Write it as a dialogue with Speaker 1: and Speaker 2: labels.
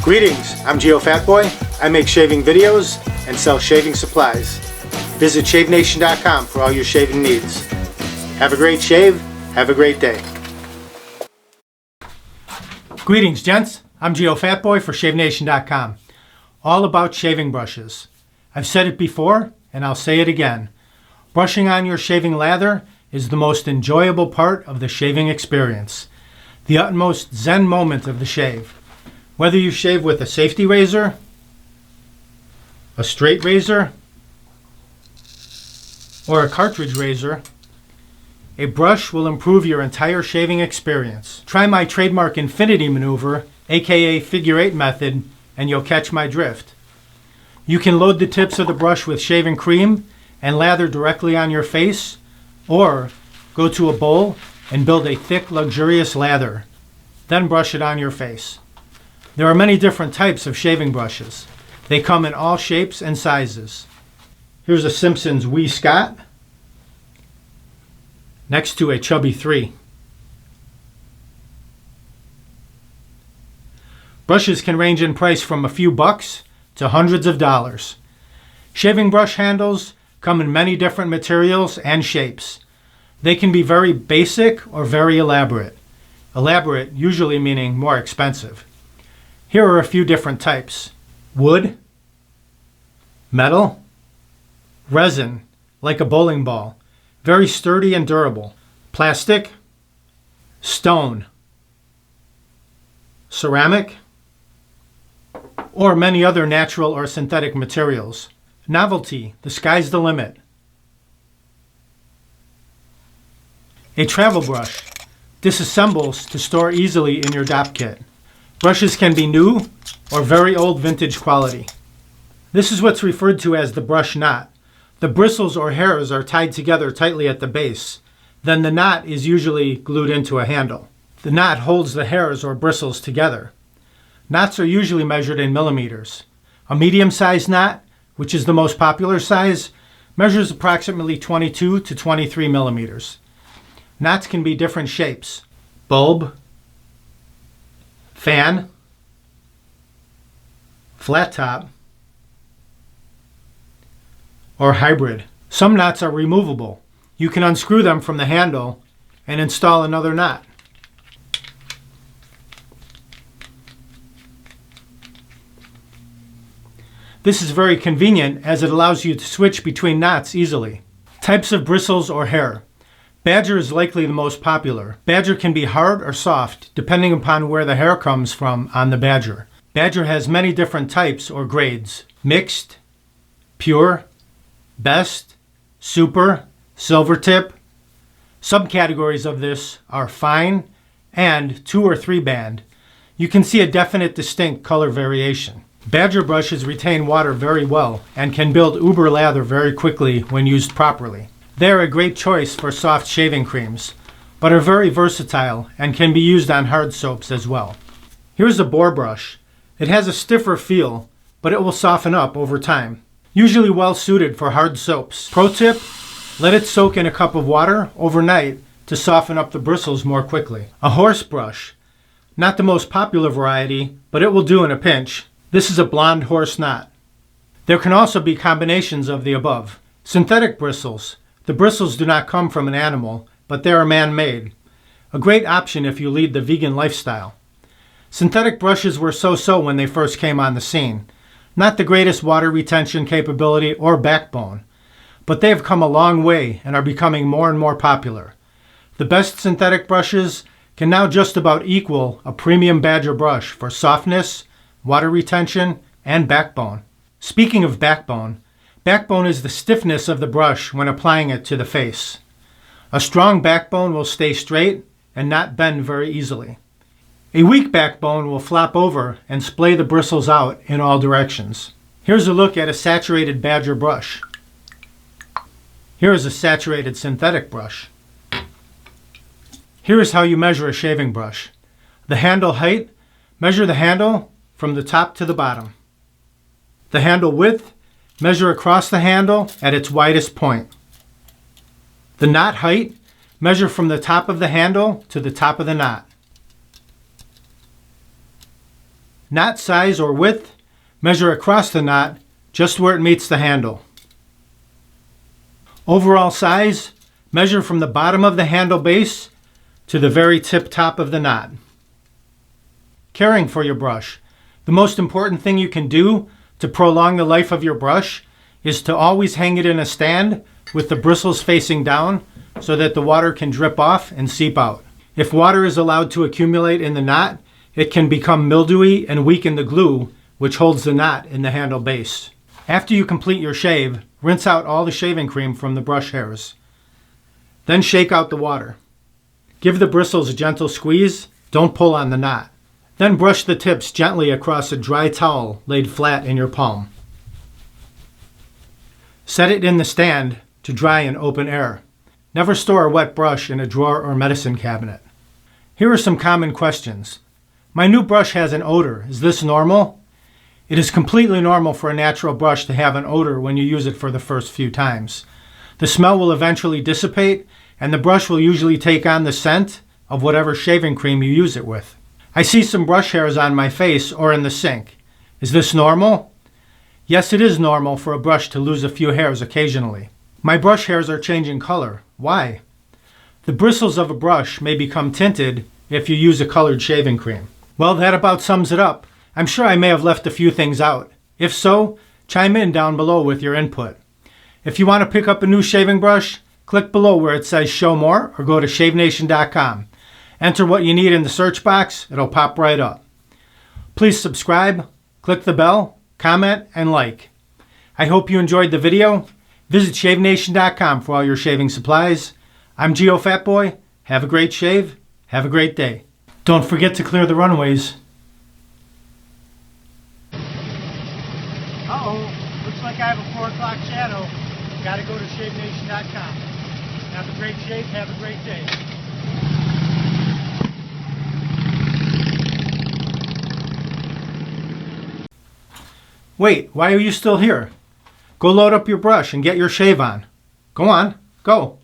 Speaker 1: Greetings, I'm Geofatboy. I make shaving videos and sell shaving supplies. Visit shavenation.com for all your shaving needs. Have a great shave, have a great day. Greetings, gents. I'm Geofatboy for shavenation.com. All about shaving brushes. I've said it before and I'll say it again. Brushing on your shaving lather is the most enjoyable part of the shaving experience. The utmost zen moment of the shave. Whether you shave with a safety razor, a straight razor, or a cartridge razor, a brush will improve your entire shaving experience. Try my trademark infinity maneuver, aka figure 8 method, and you'll catch my drift. You can load the tips of the brush with shaving cream and lather directly on your face, or go to a bowl and build a thick, luxurious lather. Then brush it on your face. There are many different types of shaving brushes. They come in all shapes and sizes. Here's a Simpson's Wee Scott next to a Chubby 3. Brushes can range in price from a few bucks to hundreds of dollars. Shaving brush handles come in many different materials and shapes. They can be very basic or very elaborate. Elaborate usually meaning more expensive. Here are a few different types. Wood, metal, resin, like a bowling ball, very sturdy and durable. Plastic, stone, ceramic, or many other natural or synthetic materials. Novelty, the sky's the limit. A travel brush, disassembles to store easily in your DOP kit. Brushes can be new or very old vintage quality. This is what's referred to as the brush knot. The bristles or hairs are tied together tightly at the base. Then the knot is usually glued into a handle. The knot holds the hairs or bristles together. Knots are usually measured in millimeters. A medium-sized knot, which is the most popular size, measures approximately 22 to 23 millimeters. Knots can be different shapes: bulb, fan, flat top, or hybrid. Some knots are removable. You can unscrew them from the handle and install another knot. This is very convenient as it allows you to switch between knots easily. Types of bristles or hair. Badger is likely the most popular. Badger can be hard or soft depending upon where the hair comes from on the badger. Badger has many different types or grades: mixed, pure, best, super, silver tip. Subcategories of this are fine and 2 or 3 band. You can see a definite distinct color variation. Badger brushes retain water very well and can build uber lather very quickly when used properly. They are a great choice for soft shaving creams, but are very versatile and can be used on hard soaps as well. Here's a boar brush. It has a stiffer feel, but it will soften up over time. Usually well suited for hard soaps. Pro tip, let it soak in a cup of water overnight to soften up the bristles more quickly. A horse brush. Not the most popular variety, but it will do in a pinch. This is a blonde horse knot. There can also be combinations of the above. Synthetic bristles. The bristles do not come from an animal, but they are man-made. A great option if you lead the vegan lifestyle. Synthetic brushes were so-so when they first came on the scene. Not the greatest water retention capability or backbone, but they have come a long way and are becoming more and more popular. The best synthetic brushes can now just about equal a premium Badger brush for softness, water retention, and backbone. Speaking of backbone, backbone is the stiffness of the brush when applying it to the face. A strong backbone will stay straight and not bend very easily. A weak backbone will flop over and splay the bristles out in all directions. Here's a look at a saturated Badger brush. Here is a saturated synthetic brush. Here is how you measure a shaving brush. The handle height, measure the handle from the top to the bottom. The handle width, measure across the handle at its widest point. The knot height, measure from the top of the handle to the top of the knot. Knot size or width, measure across the knot just where it meets the handle. Overall size, measure from the bottom of the handle base to the very tip top of the knot. Caring for your brush. The most important thing you can do to prolong the life of your brush is to always hang it in a stand with the bristles facing down so that the water can drip off and seep out. If water is allowed to accumulate in the knot, it can become mildewy and weaken the glue which holds the knot in the handle base. After you complete your shave, rinse out all the shaving cream from the brush hairs. Then shake out the water. Give the bristles a gentle squeeze, don't pull on the knot. Then brush the tips gently across a dry towel laid flat in your palm. Set it in the stand to dry in open air. Never store a wet brush in a drawer or medicine cabinet. Here are some common questions. My new brush has an odor. Is this normal? It is completely normal for a natural brush to have an odor when you use it for the first few times. The smell will eventually dissipate, and the brush will usually take on the scent of whatever shaving cream you use it with. I see some brush hairs on my face or in the sink. Is this normal? Yes, it is normal for a brush to lose a few hairs occasionally. My brush hairs are changing color. Why? The bristles of a brush may become tinted if you use a colored shaving cream. Well, that about sums it up. I'm sure I may have left a few things out. If so, chime in down below with your input. If you want to pick up a new shaving brush, click below where it says Show More or go to shavenation.com. Enter what you need in the search box. It'll pop right up. Please subscribe, click the bell, comment, and like. I hope you enjoyed the video. Visit shavenation.com for all your shaving supplies. I'm Geofatboy. Have a great shave. Have a great day. Don't forget to clear the runways. Uh-oh, looks like I have a 4 o'clock shadow. Gotta go to shavenation.com. Have a great shave. Have a great day. Wait, why are you still here? Go load up your brush and get your shave on. Go on, go.